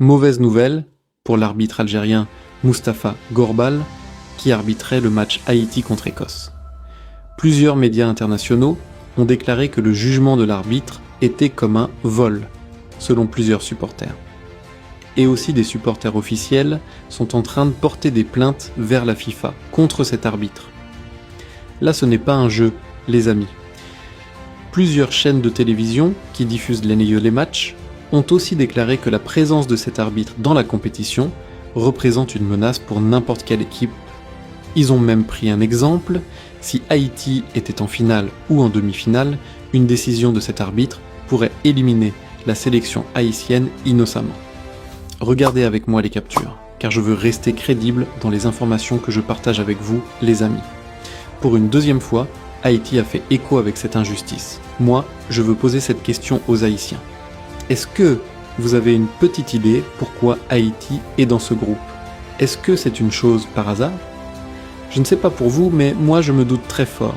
Mauvaise nouvelle pour l'arbitre algérien Mustapha Gorbal, qui arbitrait le match Haïti contre Écosse. Plusieurs médias internationaux ont déclaré que le jugement de l'arbitre était comme un vol, selon plusieurs supporters. Et aussi des supporters officiels sont en train de porter des plaintes vers la FIFA contre cet arbitre. Là, ce n'est pas un jeu, les amis. Plusieurs chaînes de télévision qui diffusent les matchs ont aussi déclaré que la présence de cet arbitre dans la compétition représente une menace pour n'importe quelle équipe. Ils ont même pris un exemple: si Haïti était en finale ou en demi-finale, une décision de cet arbitre pourrait éliminer la sélection haïtienne innocemment. Regardez avec moi les captures, car je veux rester crédible dans les informations que je partage avec vous, les amis. Pour une deuxième fois, Haïti a fait écho avec cette injustice. Moi, je veux poser cette question aux Haïtiens. Est-ce que vous avez une petite idée pourquoi Haïti est dans ce groupe? Est-ce que c'est une chose par hasard? Je ne sais pas pour vous, mais moi je me doute très fort,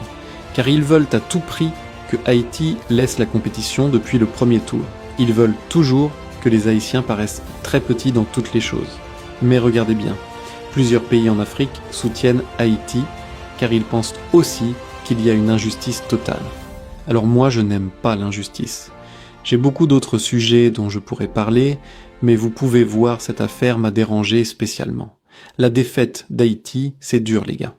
car ils veulent à tout prix que Haïti laisse la compétition depuis le premier tour. Ils veulent toujours que les Haïtiens paraissent très petits dans toutes les choses. Mais regardez bien, plusieurs pays en Afrique soutiennent Haïti, car ils pensent aussi qu'il y a une injustice totale. Alors moi je n'aime pas l'injustice. J'ai beaucoup d'autres sujets dont je pourrais parler, mais vous pouvez voir, cette affaire m'a dérangé spécialement. La défaite d'Haïti, c'est dur les gars.